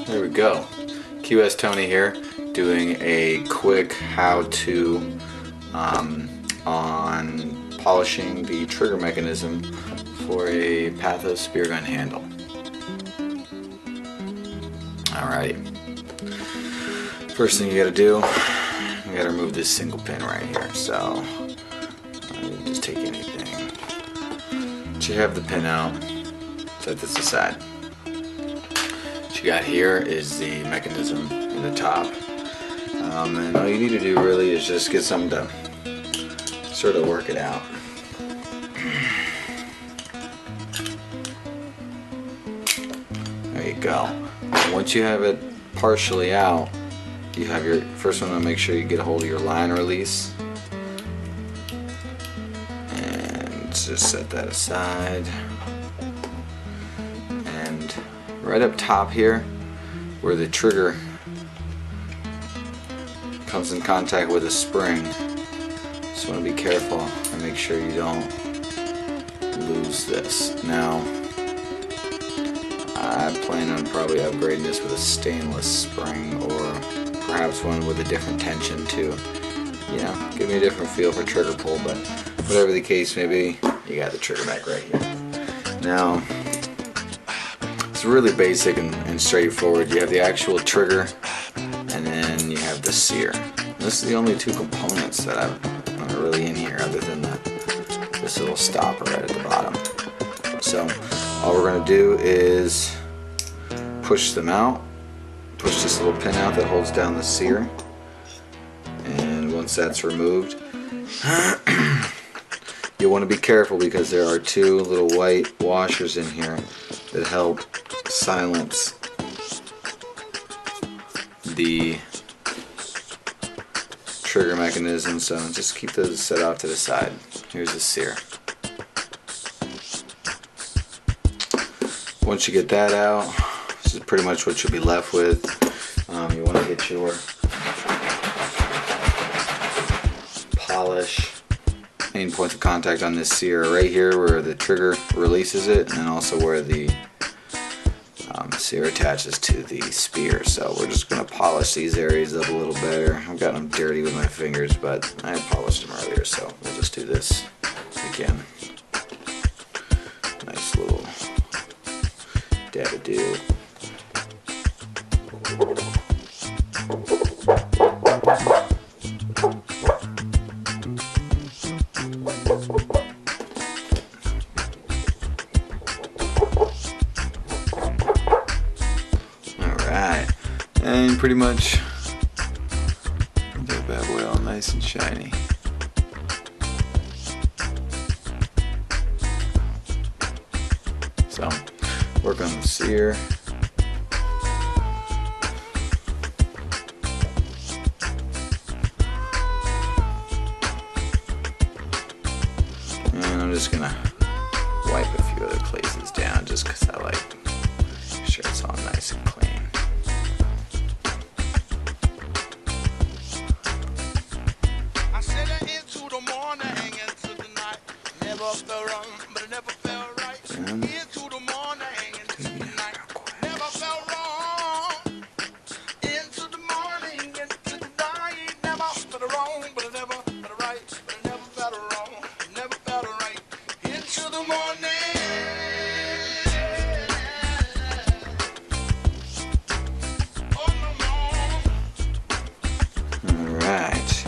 There we go. QS Tony here, doing a quick how-to on polishing the trigger mechanism for a Pathos spear gun handle. Alrighty. First thing you gotta do, you gotta remove this single pin right here. So just take anything. Once you have the pin out, set this aside. What you got here is the mechanism in the top, and all you need to do really is just get something to sort of work it out. There you go. Once you have it partially out, you have your first one to make sure you get a hold of your line release, and just set that aside. And right up top here, where the trigger comes in contact with a spring, just want to be careful and make sure you don't lose this. Now, I plan on probably upgrading this with a stainless spring, or perhaps one with a different tension to, you know, give me a different feel for trigger pull. But whatever the case may be, you got the trigger mech right here. Now, it's really basic and straightforward. You have the actual trigger, and then you have the sear. This is the only two components that are really in here, other than this little stopper right at the bottom. So all we're going to do is push them out, push this little pin out that holds down the sear, and once that's removed, you want to be careful because there are two little white washers in here that help silence the trigger mechanism, so just keep those set off to the side. Here's the sear. Once you get that out, this is pretty much what you'll be left with. You want to get your polish main points of contact on this sear right here where the trigger releases it, and also where the sear attaches to the spear. So we're just going to polish these areas up a little better. I've got them dirty with my fingers, but I polished them earlier, so we'll just do this again. Nice little dab-a-do. Alright, and pretty much that bad boy all nice and shiny. So, work on the sear. And I'm just gonna wipe a few other places down just because I like to make sure it's all nice and clean. I said it into the morning, into the night. Never felt wrong, but it never felt right. Into the morning, into the night. Never felt wrong. Into the morning, into the night. Never felt wrong, but it never felt right. But it never felt wrong, never felt right. Into the morning. Alright.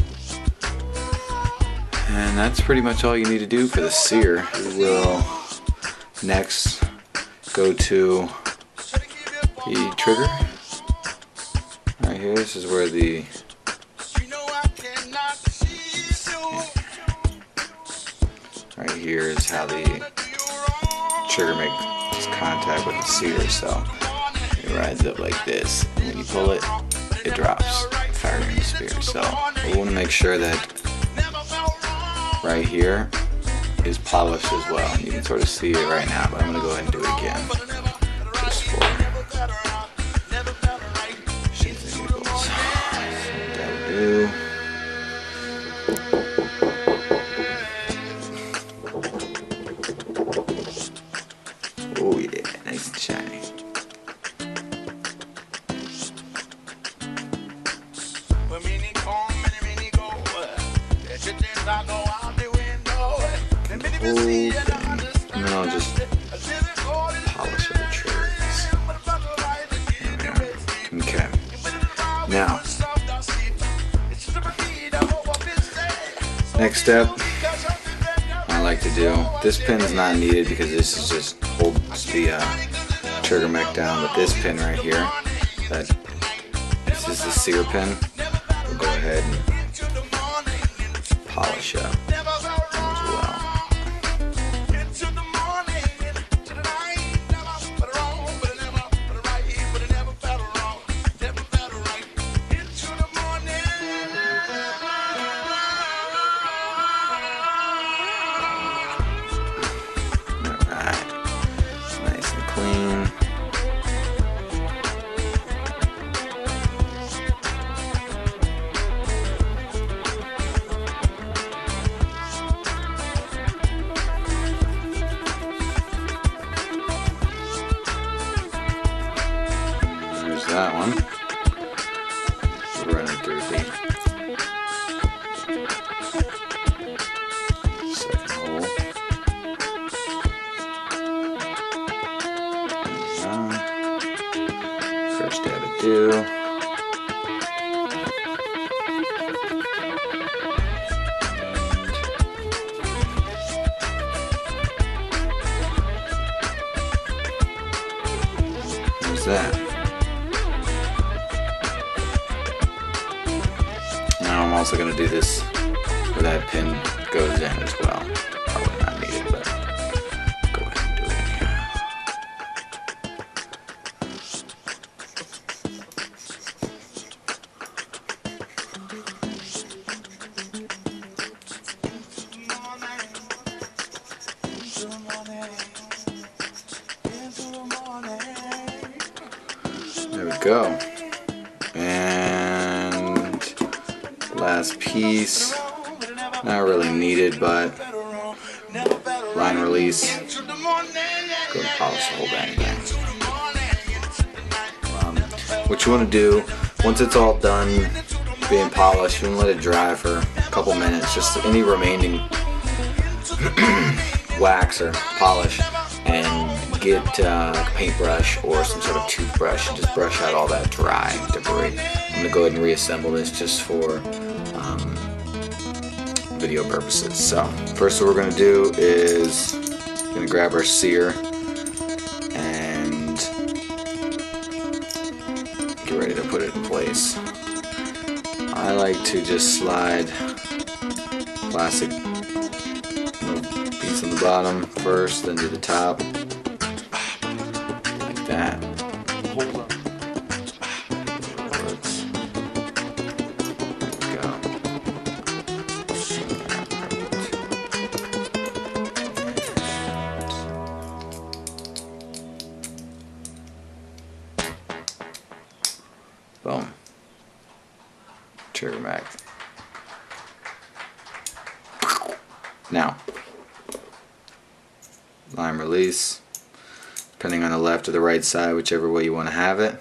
And that's pretty much all you need to do for the sear. We will next go to the trigger. Right here, this is where the right here is how the trigger makes contact with the sear. So it rides up like this, and when you pull it, it drops, firing the spear. So we want to make sure that right here is polished as well. You can sort of see it right now, but I'm going to go ahead and do it again, just for shits and giggles. So that'll do. whole thing, and then I'll just polish up the triggers. Okay. Now, next step, I like to do, this pin is not needed because this is just holds the trigger mech down, but this pin right here, this is the sear pin, we'll go ahead and polish up as well. Alright, nice and clean. That one. Running through the second hole. First dab it do. What's that? I'm also going to do this where that pin goes in as well. Probably not needed, but go ahead and do it again. There we go. And last piece, not really needed, but line release. Go and polish the whole bang bang. What you want to do, once it's all done being polished, you want to let it dry for a couple minutes, just any remaining wax or polish, and get a paintbrush or some sort of toothbrush and just brush out all that dry debris. I'm going to go ahead and reassemble this just for video purposes. So first what we're going to do is we're going to grab our sear and get ready to put it in place. I like to just slide plastic piece on the bottom first, then to the top, like that. Boom. Trigger mag. Now, line release, depending on the left or the right side, whichever way you want to have it.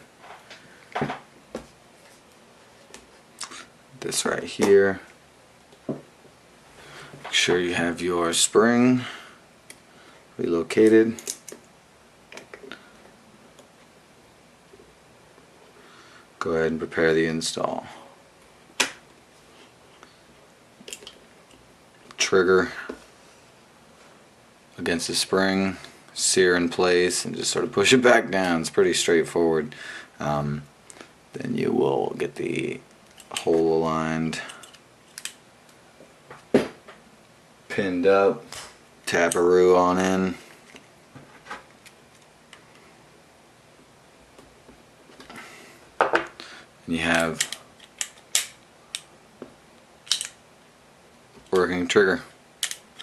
This right here. Make sure you have your spring relocated. Go ahead and prepare the install. Trigger against the spring, sear in place, and just sort of push it back down. It's pretty straightforward. Then you will get the hole aligned, pinned up, taparoo on in. And you have working trigger.